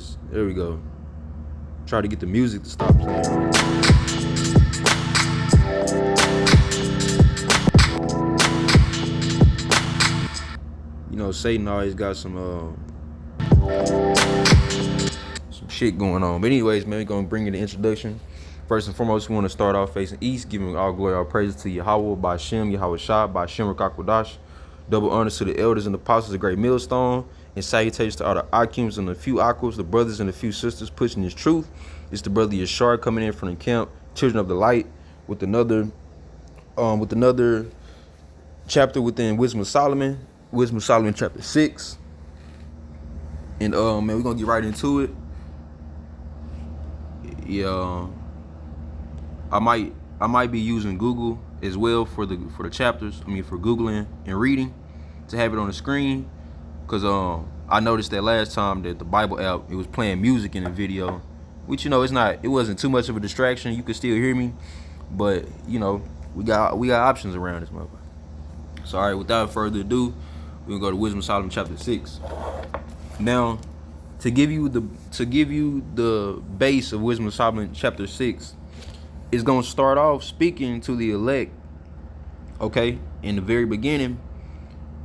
just, there we go. Try to get the music to stop playing. You know, Satan always got some shit going on. But anyways, man, we're gonna bring in the introduction. First and foremost, we want to start off facing east, giving all glory, all praises to Yahweh, by Shem, Yahweh Shah, by Shem Rakakwadash. Double honors to the elders and apostles of Great Millstone, and salutations to all the Akims and the few Aquas, the brothers and the few sisters pushing this truth. It's the brother Yashar coming in from the camp, Children of the Light, with another chapter within Wisdom of Solomon chapter 6. And man, we're gonna get right into it. Yeah, I might be using Google as well for the chapters. I mean, for Googling and reading, to have it on the screen, because I noticed that last time that the Bible app, it was playing music in the video, which, you know, it wasn't too much of a distraction. You could still hear me, but you know, we got options around this motherfucker. So all right, without further ado, we're gonna go to Wisdom of Solomon chapter 6. Now, to give you the base of Wisdom of Solomon chapter 6, is gonna start off speaking to the elect, okay, in the very beginning.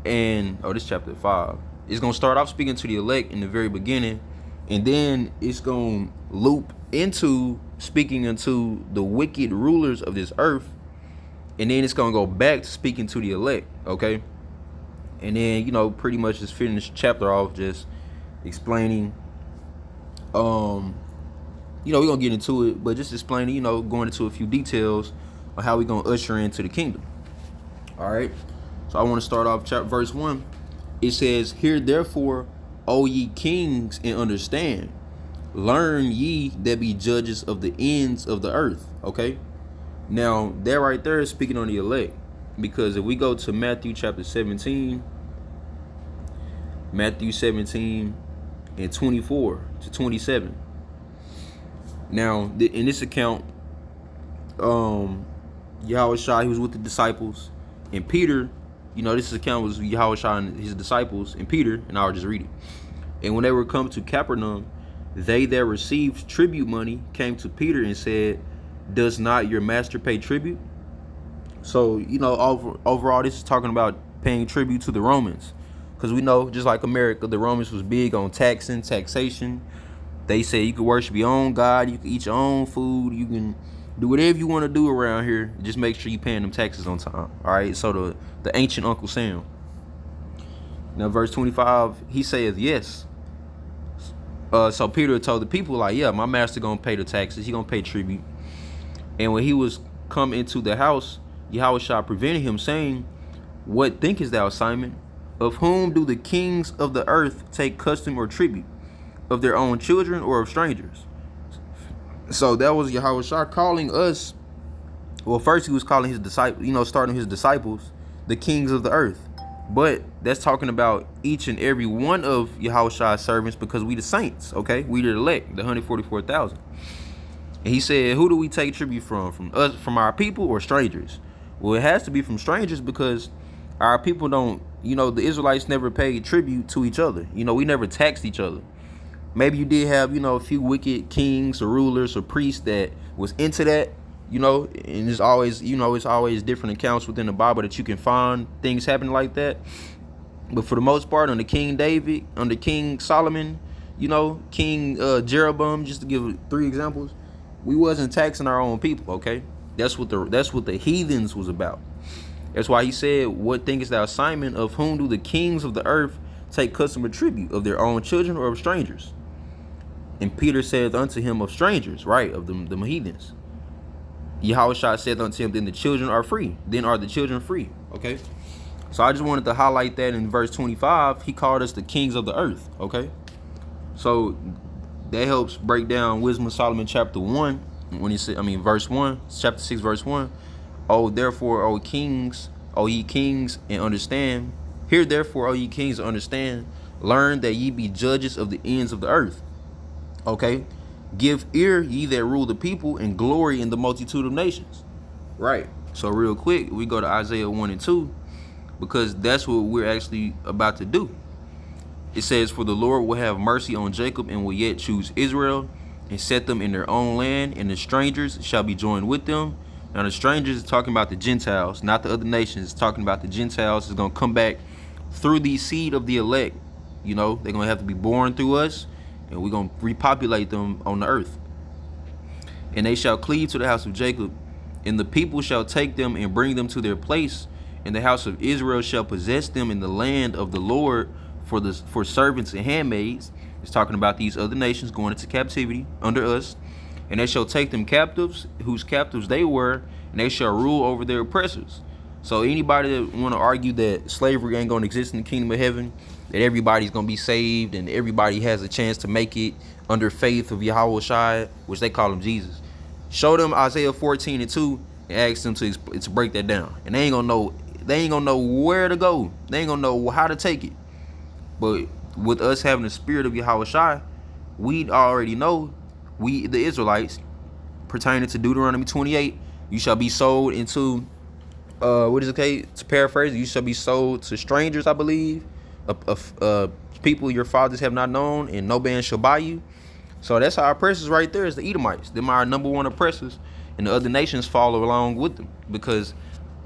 And this chapter 5. It's gonna start off speaking to the elect in the very beginning, and then it's gonna loop into speaking unto the wicked rulers of this earth, and then it's gonna go back to speaking to the elect, okay? And then, you know, pretty much just finish the chapter off just explaining, you know, we're gonna get into it, but just explaining, you know, going into a few details on how we're gonna usher into the kingdom. All right, so I want to start off verse 1. It says, "Hear therefore, O ye kings, and understand. Learn ye that be judges of the ends of the earth." Okay, now that right there is speaking on the elect, because if we go to Matthew chapter 17, and 24 to 27. Now, in this account, Yahweh Shai, he was with the disciples, and Peter, you know, this account was Yahweh Shai and his disciples, and Peter, and I'll just read it. "And when they were come to Capernaum, they that received tribute money came to Peter and said, Does not your master pay tribute?" So, you know, overall, this is talking about paying tribute to the Romans. Because we know, just like America, the Romans was big on taxation. They say you can worship your own God, you can eat your own food, you can do whatever you want to do around here. Just make sure you're paying them taxes on time. All right, so the ancient Uncle Sam. Now, verse 25, he says, yes. So Peter told the people, like, yeah, my master gonna pay the taxes. He gonna pay tribute. And when he was come into the house, Yahweh Shah prevented him, saying, "What thinkest thou, Simon? Of whom do the kings of the earth take custom or tribute? Of their own children or of strangers?" So that was Yahweh Shah calling us. Well, first he was calling his disciples, you know, starting his disciples, the kings of the earth. But that's talking about each and every one of Yahweh Shah's servants, because we the saints, okay? We the elect, the 144,000. And he said, who do we take tribute from? From us, from our people, or strangers? Well, it has to be from strangers, because our people don't, you know, the Israelites never paid tribute to each other. You know, we never taxed each other. Maybe you did have, you know, a few wicked kings or rulers or priests that was into that, you know, and it's always, you know, it's always different accounts within the Bible that you can find things happening like that. But for the most part, under King David, under King Solomon, you know, King Jeroboam, just to give 3 examples, we wasn't taxing our own people, okay? That's what the heathens was about. That's why he said, "What thinkest thou, Simon? Of whom do the kings of the earth take custom or tribute? Of their own children or of strangers?" And Peter said unto him, "Of strangers," right? Of the heathens. Yahweh Shah said unto him, "Then the children are free. Then are the children free." Okay? So I just wanted to highlight that in verse 25. He called us the kings of the earth. Okay? So that helps break down Wisdom of Solomon chapter 1. When he said, verse 1, chapter 6, verse 1. "Oh, therefore, O kings, O ye kings, and understand. Hear therefore, O ye kings, and understand. Learn that ye be judges of the ends of the earth." Okay? "Give ear, ye that rule the people, and glory in the multitude of nations." Right. So real quick, we go to Isaiah 1 and 2, because that's what we're actually about to do. It says, "For the Lord will have mercy on Jacob and will yet choose Israel and set them in their own land, and the strangers shall be joined with them." Now the strangers is talking about the Gentiles, not the other nations. It's talking about the Gentiles. It's going to come back through the seed of the elect. You know, they're going to have to be born through us, and we're going to repopulate them on the earth. "And they shall cleave to the house of Jacob, and the people shall take them and bring them to their place, and the house of Israel shall possess them in the land of the Lord for servants and handmaids." It's talking about these other nations going into captivity under us. "And they shall take them captives, whose captives they were, and they shall rule over their oppressors." So anybody that want to argue that slavery ain't going to exist in the kingdom of heaven, that everybody's going to be saved and everybody has a chance to make it under faith of Yahweh Shai, which they call him Jesus, show them Isaiah 14:2 and ask them to break that down. And they ain't gonna know. They ain't gonna know where to go. They ain't gonna know how to take it. But with us having the spirit of Yahweh Shai, we already know, we the Israelites, pertaining to Deuteronomy 28, you shall be sold into, what is it, okay? To paraphrase, you shall be sold to strangers, I believe, people your fathers have not known, and no man shall buy you. So that's our oppressors right there, is the Edomites. Them are our number one oppressors, and the other nations follow along with them because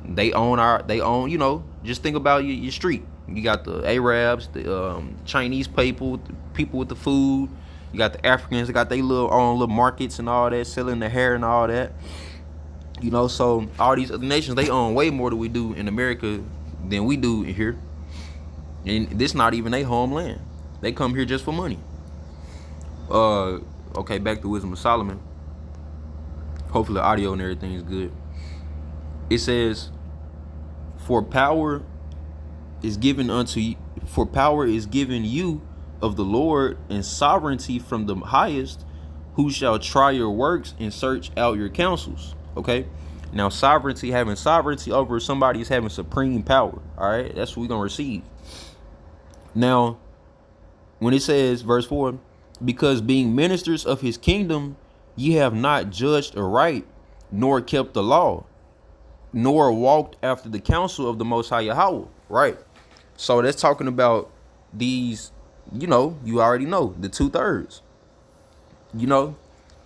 they own, you know, just think about your street. You got the Arabs, the Chinese people, the people with the food. You got the Africans, they got their own little markets and all that, selling the hair and all that. You know, so all these other nations, they own way more than we do in America than we do in here. And this not even their homeland. They come here just for money. Okay, back to Wisdom of Solomon. Hopefully the audio and everything is good. It says, for power is given you of the Lord, and sovereignty from the highest, who shall try your works and search out your counsels." Okay, now having sovereignty over somebody is having supreme power. All right, that's what we're gonna receive. Now, when it says, verse 4, "Because being ministers of his kingdom, ye have not judged aright, nor kept the law, nor walked after the counsel of the Most High Yahweh." Right. So that's talking about these, you know, you already know, the 2/3. You know,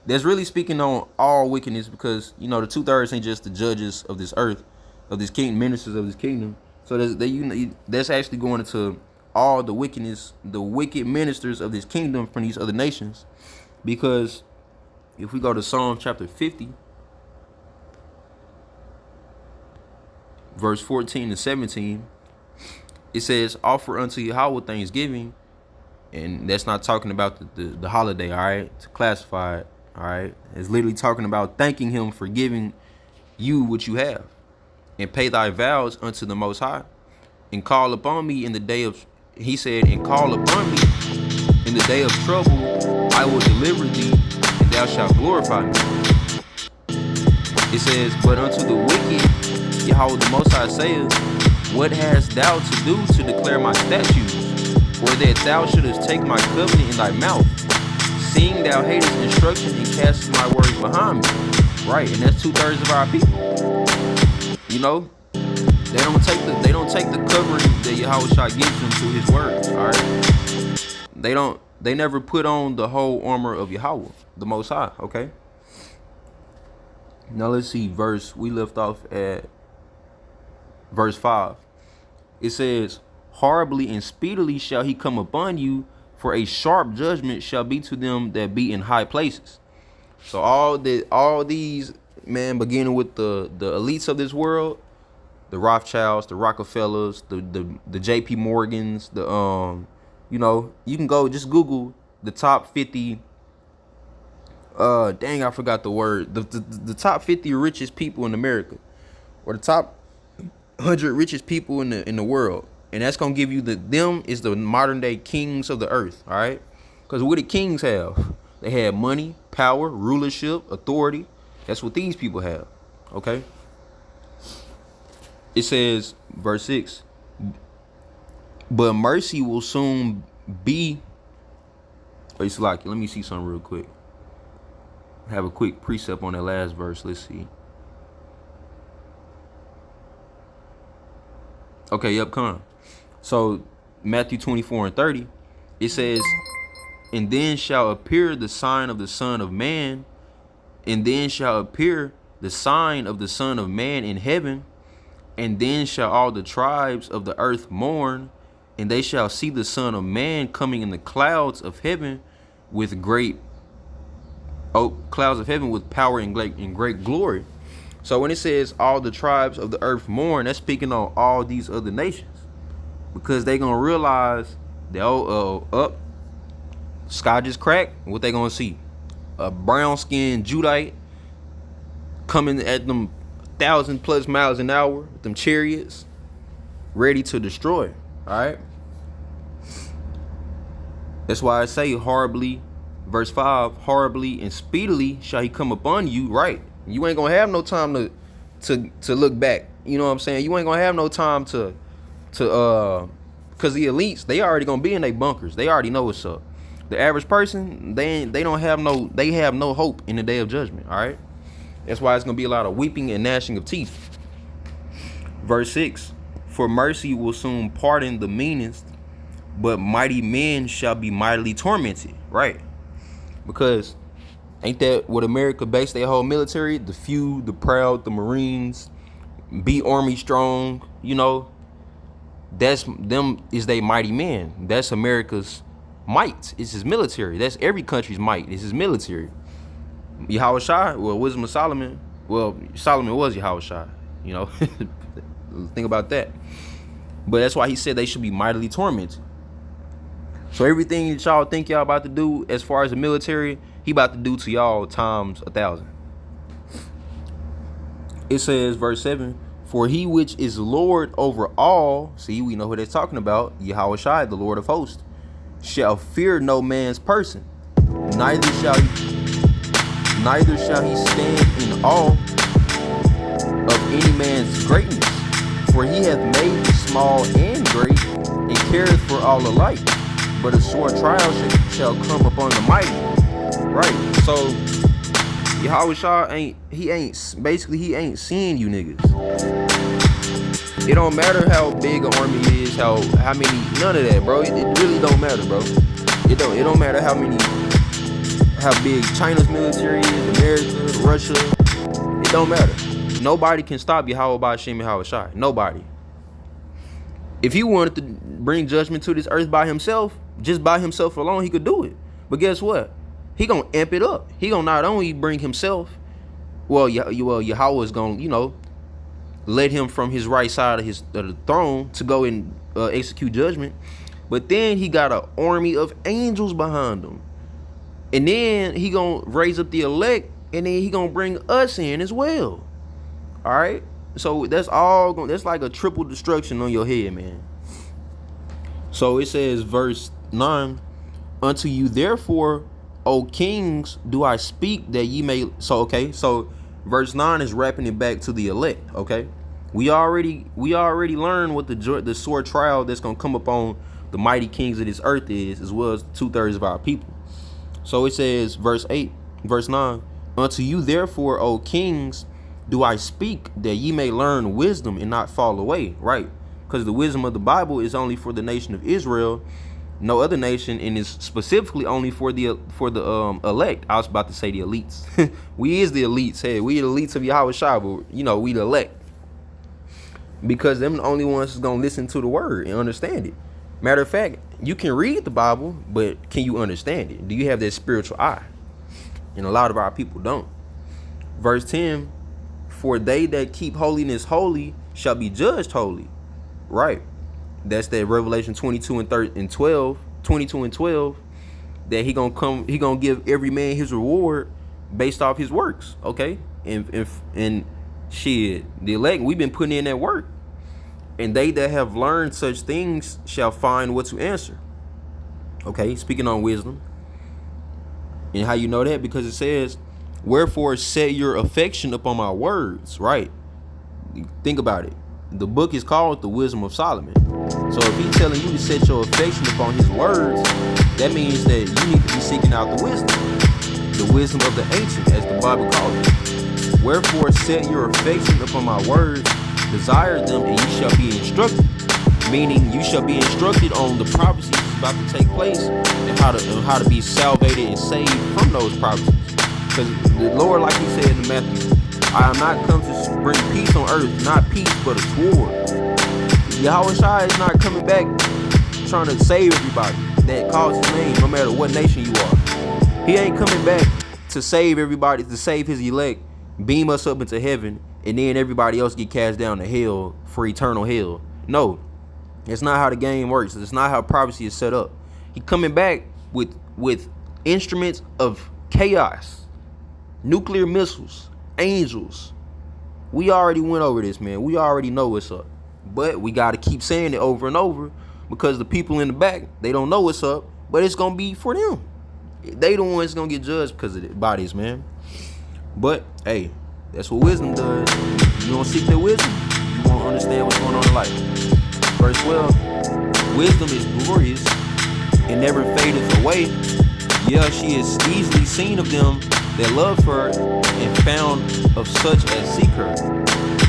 that's really speaking on all wickedness, because, you know, the 2/3 ain't just the judges of this earth, of this kingdom, ministers of this kingdom. So that's actually going into all the wickedness, the wicked ministers of this kingdom from these other nations. Because if we go to Psalm chapter 50, verse 14 and 17, it says, "Offer unto Yahweh thanksgiving," and that's not talking about the holiday, all right? To classify it, all right? It's literally talking about thanking him for giving you what you have. "And pay thy vows unto the Most High, and call upon me in the day of," he said, "and call upon me in the day of trouble, I will deliver thee, and thou shalt glorify me." It says, "But unto the wicked, Yahweh the Most High saith, What hast thou to do to declare my statutes, or that thou shouldest take my covenant in thy mouth, seeing thou hatest instruction and castest my words behind me?" Right, and that's 2/3 of our people. You know, they don't take the covering that Yahweh Shai gives them through his words. All right, they never put on the whole armor of Yahweh, the Most High. Okay. Now let's see, we left off at verse 5. It says, "Horribly and speedily shall he come upon you, for a sharp judgment shall be to them that be in high places." So all these, man, beginning with the elites of this world, the Rothschilds, the Rockefellers, the JP Morgans, you know, you can go just Google the top 50. Dang, I forgot the word. The top 50 richest people in America, or the top 100 richest people in the world, and that's gonna give you them is the modern day kings of the earth. All right, because what did kings have? They had money, power, rulership, authority. That's what these people have. Okay. It says, verse 6, "But mercy will soon be." Wait, Salaki, let me see something real quick. Have a quick precept on that last verse. Let's see. Okay, yep, come. So Matthew 24 and 30, It says, and then shall appear the sign of the Son of Man, and then shall appear the sign of the Son of Man in heaven, and then shall all the tribes of the earth mourn, and they shall see the Son of Man coming in the clouds of heaven with clouds of heaven with power and great glory. So when it says all the tribes of the earth mourn, that's speaking on all these other nations, because they gonna realize that sky just cracked. What they gonna see? A brown-skinned Judite coming at them 1,000+ miles an hour with them chariots, ready to destroy. All right. That's why I say horribly, verse 5, horribly and speedily shall he come upon you. Right. You ain't gonna have no time to look back. You know what I'm saying? You ain't gonna have no time to because the elites, they already gonna be in their bunkers. They already know what's up. The average person, they have no hope in the day of judgment. All right. That's why it's gonna be a lot of weeping and gnashing of teeth. Verse 6, for mercy will soon pardon the meanest, but mighty men shall be mightily tormented. Right. Because ain't that what America based their whole military? The few, the proud, the Marines, be army strong, you know. That's them is they mighty men. That's America's might. It's his military. That's every country's might. It's his military. Yahushua, well, wisdom of Solomon. Well, Solomon was Yahushua, you know. Think about that. But that's why he said they should be mightily tormented. So everything that y'all think y'all about to do as far as the military, he about to do to y'all times 1,000. It says, verse 7, for he which is Lord over all, see, we know who they're talking about, Yahushua, the Lord of hosts, shall fear no man's person, neither shall he stand in awe of any man's greatness. For he hath made the small and great, and careth for all alike. But a sore trial shall come upon the mighty. Right. So Yahushua he ain't seeing you niggas. It don't matter how big an army is, how many, none of that, bro. It really don't matter, bro. It don't matter how big China's military is, America, Russia. It don't matter. Nobody can stop Yahweh Ba'ashem Yahushua. Nobody. If he wanted to bring judgment to this earth by himself, just by himself alone, he could do it. But guess what? He gonna amp it up. He gonna not only bring himself, Yahweh is gonna, you know, let him from his right side of the throne to go and execute judgment. But then he got an army of angels behind him. And then he gonna raise up the elect, and then he gonna bring us in as well. All right. So that's like a triple destruction on your head, man. So it says, verse 9, unto you therefore, O kings, do I speak that ye may. So verse 9 is wrapping it back to the elect. Okay, we already learned what the sore trial that's gonna come upon the mighty kings of this earth is, as well as 2/3 of our people. So it says, verse 9, unto you therefore, O kings, do I speak that ye may learn wisdom and not fall away. Right. Because the wisdom of the Bible is only for the nation of Israel, no other nation, and is specifically only for the elect. I was about to say the elites. We is the elites. Hey, we the elites of Yahushua, but you know, we the elect. Because them the only ones that's gonna listen to the word and understand it. Matter of fact, you can read the Bible, but can you understand it? Do you have that spiritual eye? And a lot of our people don't. Verse 10, for they that keep holiness holy shall be judged holy. Right. That's that Revelation 22 and 12, that he gonna give every man his reward based off his works. Okay. And shit, the elect, we've been putting in that work. And they that have learned such things shall find what to answer. Okay, speaking on wisdom. And how you know that? Because it says, wherefore set your affection upon my words. Right. Think about it. The book is called The Wisdom of Solomon. So if he's telling you to set your affection upon his words, that means that you need to be seeking out the wisdom of the ancient, as the Bible calls it. Wherefore set your affection upon my words, desire them, and you shall be instructed. Meaning you shall be instructed on the prophecies about to take place, and how to be salvated and saved from those prophecies. Because the Lord, like he said in Matthew, I am not come to bring peace on earth, not peace but a sword. Yahweh Shai is not coming back trying to save everybody that calls his name, no matter what nation you are. He ain't coming back to save everybody, to save his elect, beam us up into heaven, and then everybody else get cast down to hell for eternal hell. No, it's not how the game works. It's not how prophecy is set up. He coming back with instruments of chaos, nuclear missiles, angels. We already went over this, man. We already know what's up. But we got to keep saying it over and over, because the people in the back, they don't know what's up, but it's going to be for them. They the ones going to get judged because of their bodies, man. But, hey, that's what wisdom does. You don't seek the wisdom, you won't understand what's going on in life. Verse 12, wisdom is glorious and never fadeth away. Yeah, she is easily seen of them that love her and found of such as seek her.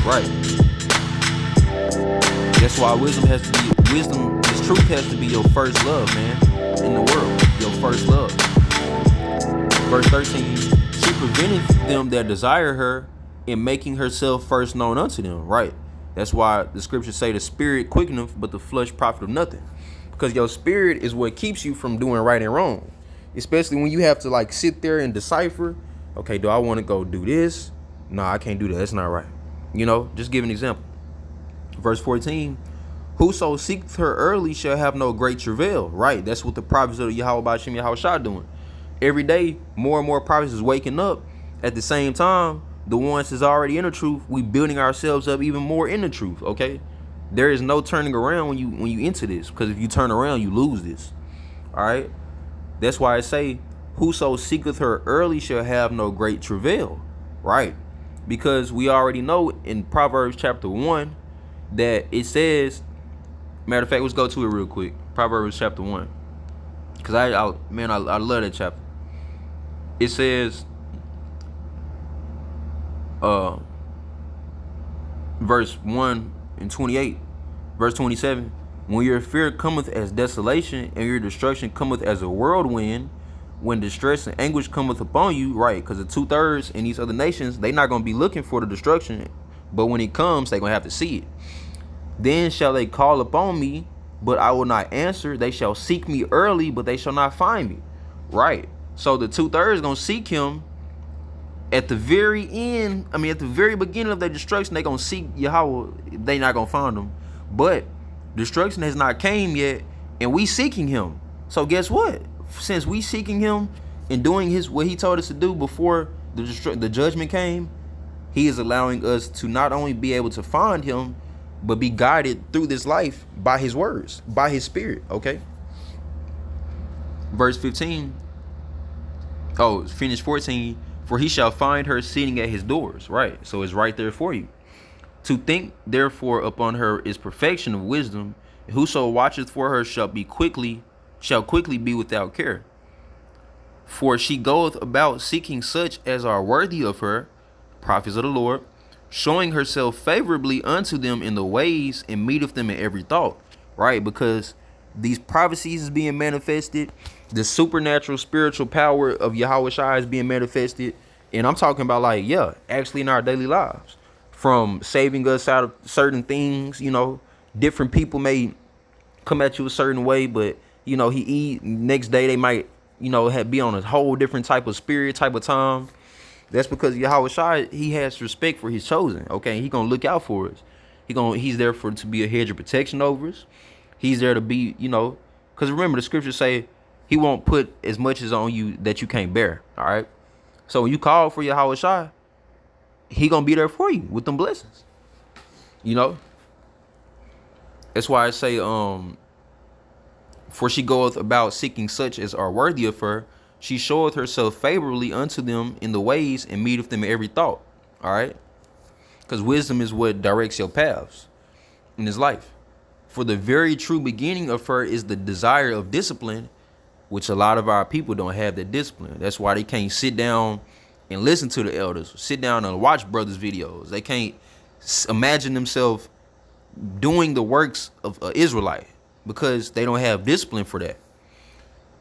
Right. That's why wisdom, this truth has to be your first love, man, in the world, your first love. Verse 13, she preventeth them that desire her in making herself first known unto them. Right. That's why the scriptures say the spirit quickeneth, but the flesh profiteth nothing. Because your spirit is what keeps you from doing right and wrong. Especially when you have to like sit there and decipher, okay, do I want to go do this? No, I can't do that. That's not right. You know, just give an example. Verse 14, whoso seeketh her early shall have no great travail. Right. That's what the prophets of the Yahweh Bashim Yahweh Shah doing. Every day, more and more prophets is waking up. At the same time, the ones that's already in the truth, we building ourselves up even more in the truth. Okay. There is no turning around when you into this, because if you turn around, you lose this. All right. That's why I say, whoso seeketh her early shall have no great travail. Right. Because we already know in Proverbs chapter 1 that it says, matter of fact, let's go to it real quick. Proverbs chapter 1. Because I love that chapter. It says, verse 1 and 28, verse 27, when your fear cometh as desolation and your destruction cometh as a whirlwind, when distress and anguish cometh upon you, right? Because the 2/3 in these other nations, they not going to be looking for the destruction, but when it comes, they going to have to see it. Then shall they call upon me, but I will not answer. They shall seek me early, but they shall not find me. Right. So the 2/3 going to seek him at the very end. I mean, at the very beginning of their destruction, they going to seek Yahweh. They not going to find him. But destruction has not came yet, and we seeking him. So guess what? Since we seeking him and doing what he told us to do before the judgment came, he is allowing us to not only be able to find him, but be guided through this life by his words, by his spirit. Okay. Verse 15. Oh, finish 14. For he shall find her sitting at his doors. Right. So it's right there for you. To think therefore upon her is perfection of wisdom. Whoso watcheth for her shall quickly be without care. For she goeth about seeking such as are worthy of her, prophets of the Lord, showing herself favorably unto them in the ways, and meeteth them in every thought. Right. Because these prophecies is being manifested, the supernatural spiritual power of Yahweh Shai is being manifested, and I'm talking about, like, yeah, actually in our daily lives, from saving us out of certain things. You know, different people may come at you a certain way, but you know, next day they might, you know, be on a whole different type of spirit, type of time. That's because Yahweh Shai, he has respect for his chosen. Okay, he gonna look out for us. He's there to be a hedge of protection over us. He's there to be, you know, because remember the scriptures say he won't put as much as on you that you can't bear. All right. So when you call for Yahweh Shai, he gonna be there for you with them blessings. You know. That's why I say, for she goeth about seeking such as are worthy of her, she showeth herself favorably unto them in the ways, and meeteth them in every thought. All right. Because wisdom is what directs your paths in this life. For the very true beginning of her is the desire of discipline, which a lot of our people don't have that discipline. That's why they can't sit down and listen to the elders, sit down and watch brothers' videos. They can't imagine themselves doing the works of an Israelite, because they don't have discipline for that.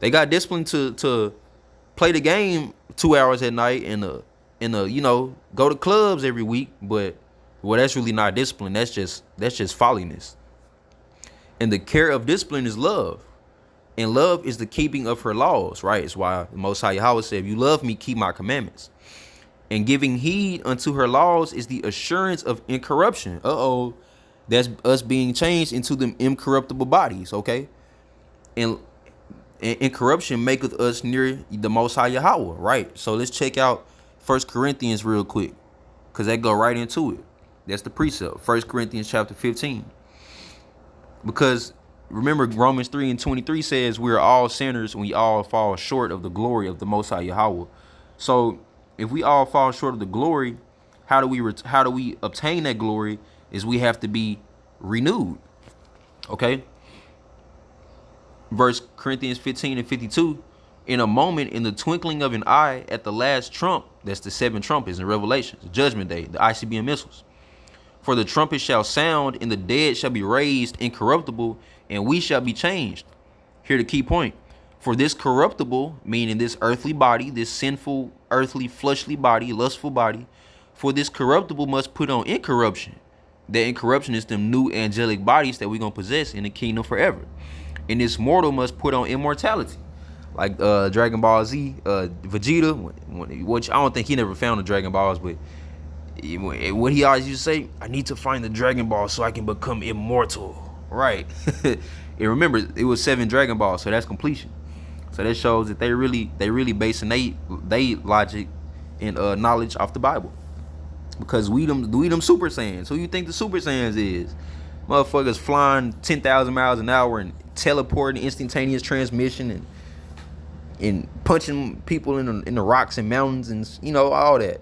They got discipline to play the game 2 hours at night and go to clubs every week, but well, that's really not discipline. That's just folliness. And the care of discipline is love. And love is the keeping of her laws, right? It's why the Most High Yahweh said, if you love me, keep my commandments. And giving heed unto her laws is the assurance of incorruption. That's us being changed into them incorruptible bodies, okay? And incorruption maketh us near the Most High Yahweh, right? So let's check out 1 Corinthians real quick, because they go right into it. That's the precept, 1 Corinthians chapter 15. Because remember, Romans 3:23 says we're all sinners and we all fall short of the glory of the Most High Yahweh. So if we all fall short of the glory, how do we obtain that glory? Is we have to be renewed. Okay. Verse Corinthians 15:52. In a moment, in the twinkling of an eye, at the last trump, that's the 7 trumpets in Revelation, the judgment day, the ICBM missiles. For the trumpet shall sound, and the dead shall be raised incorruptible, and we shall be changed. Here the key point. For this corruptible, meaning this earthly body, this sinful, earthly, fleshly body, lustful body, for this corruptible must put on incorruption. That incorruption is them new angelic bodies that we're going to possess in the kingdom forever. And this mortal must put on immortality. Like Dragon Ball Z, Vegeta, which I don't think he never found the Dragon Balls, but what he always used to say, I need to find the Dragon Ball so I can become immortal. Right. And remember, it was 7 Dragon Balls, so that's completion. So that shows that they really basing they logic and knowledge off the Bible. Because we them Super Saiyans. Who you think the Super Saiyans is? Motherfuckers flying 10,000 miles an hour and teleporting, instantaneous transmission, and punching people in the rocks and mountains, and all that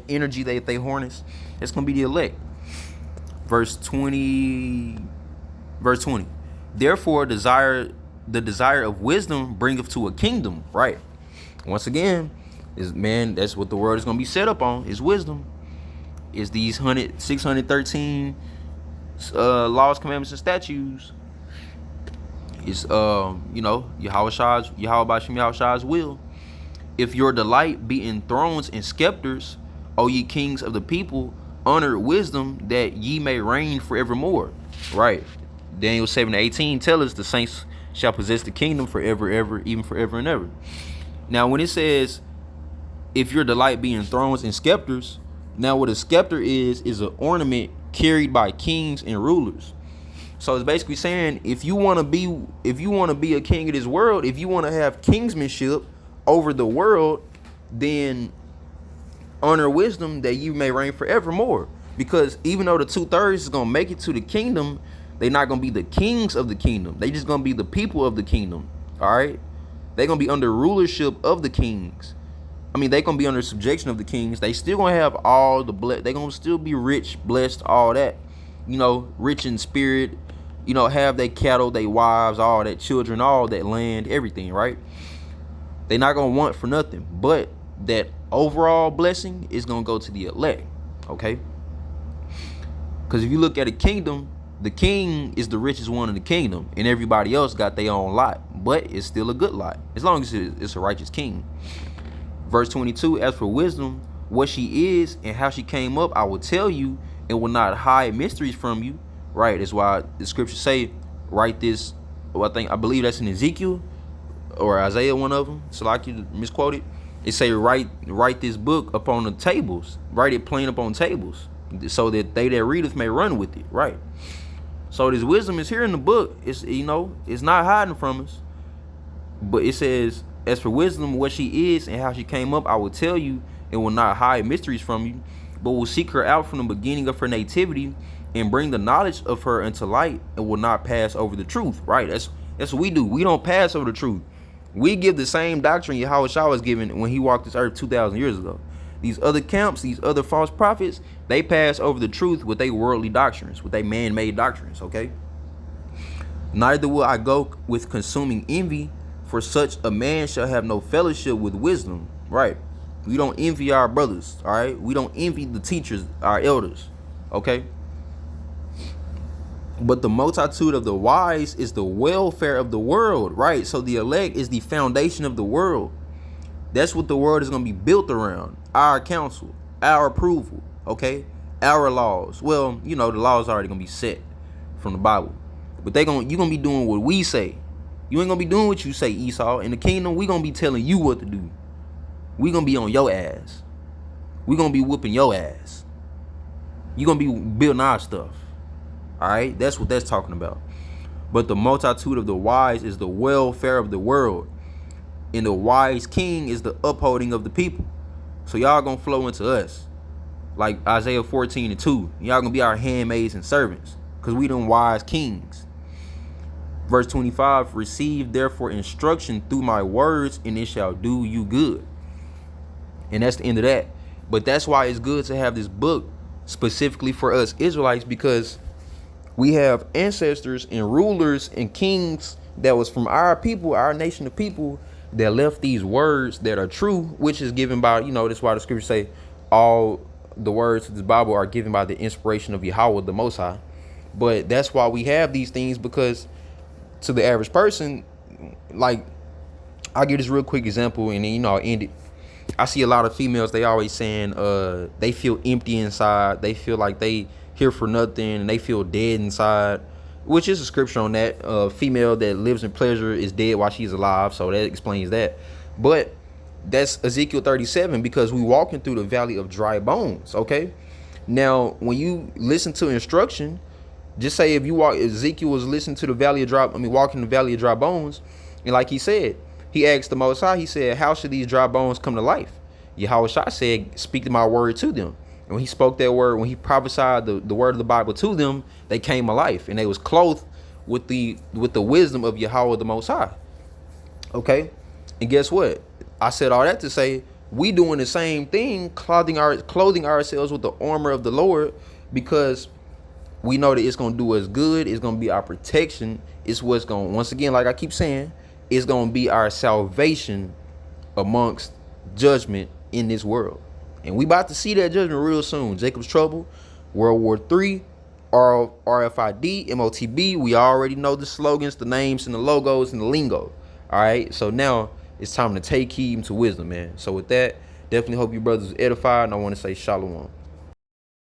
energy they harness. It's gonna be the elect. Verse 20. Therefore, the desire of wisdom bringeth to a kingdom. Right. Once again, that's what the world is gonna be set up on. Is wisdom. Is these 613 laws, commandments, and statutes. It's Yahweh's will. If your delight be in thrones and scepters, O ye kings of the people, honor wisdom, that ye may reign forevermore. Right. Daniel 7:18 tell us the saints shall possess the kingdom forever, ever, even forever and ever. Now, when it says, if your delight be in thrones and scepters, now what a scepter is an ornament carried by kings and rulers. So it's basically saying, if you want to be a king of this world, if you want to have kingsmanship over the world, then honor wisdom, that you may reign forevermore. Because even though the 2/3 is gonna make it to the kingdom, they're not gonna be the kings of the kingdom. They just gonna be the people of the kingdom. All right, they're gonna be under rulership of the kings. I mean, they gonna be under subjection of the kings. They still gonna have all the they gonna still be rich, blessed, all that. Rich in spirit. Have their cattle, their wives, all that, children, all that land, everything. Right? They're not gonna want for nothing. But that overall blessing is gonna go to the elect. Okay? Because if you look at a kingdom, the king is the richest one in the kingdom, and everybody else got their own lot. But it's still a good lot, as long as it's a righteous king. Verse 22, as for wisdom, what she is and how she came up, I will tell you, and will not hide mysteries from you. Right, that's why the scriptures say, write this. I believe that's in Ezekiel or Isaiah, one of them. So like you misquoted, it say write this book upon the tables, write it plain upon tables, so that they that readeth may run with it. Right. So this wisdom is here in the book. It's it's not hiding from us. But it says, as for wisdom, what she is and how she came up, I will tell you, and will not hide mysteries from you, but will seek her out from the beginning of her nativity, and bring the knowledge of her into light, and will not pass over the truth. Right? That's what we do. We don't pass over the truth. We give the same doctrine Yahweh was given when he walked this earth 2,000 years ago. These other camps, these other false prophets, they pass over the truth with their worldly doctrines, with their man-made doctrines. Okay? Neither will I go with consuming envy, for such a man shall have no fellowship with wisdom. Right? We don't envy our brothers. All right? We don't envy the teachers, our elders. Okay? But the multitude of the wise is the welfare of the world, right? So the elect is the foundation of the world. That's what the world is going to be built around. Our counsel, our approval, okay? Our laws. Well, you know, the laws are already going to be set from the Bible. But you're going to be doing what we say. You ain't going to be doing what you say, Esau. In the kingdom, we're going to be telling you what to do. We're going to be on your ass. We're going to be whooping your ass. You're going to be building our stuff. All right? That's what that's talking about. But the multitude of the wise is the welfare of the world. And the wise king is the upholding of the people. So y'all gonna flow into us. Like Isaiah 14:2. Y'all gonna be our handmaids and servants. Because we them wise kings. Verse 25. Receive therefore instruction through my words, and it shall do you good. And that's the end of that. But that's why it's good to have this book specifically for us Israelites, because we have ancestors and rulers and kings that was from our people, our nation of people, that left these words that are true, which is given by, you know, that's why the scriptures say all the words of this Bible are given by the inspiration of Yahweh, the Most High. But that's why we have these things, because to the average person, like, I'll give this real quick example and then, you know, I'll end it. I see a lot of females, they always saying they feel empty inside. They feel like they here for nothing and they feel dead inside, which is a scripture on that. Female that lives in pleasure is dead while she's alive, so that explains that. But that's Ezekiel 37, because we walking through the valley of dry bones, okay? Now, when you listen to instruction, just say if you walk, Ezekiel was listening to the valley of walking the valley of dry bones, and like he said, he asked the Most High, he said, how should these dry bones come to life? Yahweh Shai said, speak my word to them. And when he spoke that word, when he prophesied the word of the Bible to them, they came alive, and they was clothed with the wisdom of Yahweh the Most High. Okay, and guess what? I said all that to say we doing the same thing, clothing ourselves with the armor of the Lord, because we know that it's gonna do us good. It's gonna be our protection. It's what's gonna, once again, like I keep saying, it's gonna be our salvation amongst judgment in this world. And we about to see that judgment real soon. Jacob's Trouble, World War III, RFID, MOTB. We already know the slogans, the names, and the logos, and the lingo. All right, so now it's time to take heed to wisdom, man. So with that, definitely hope you brothers are edified, and I want to say shalom.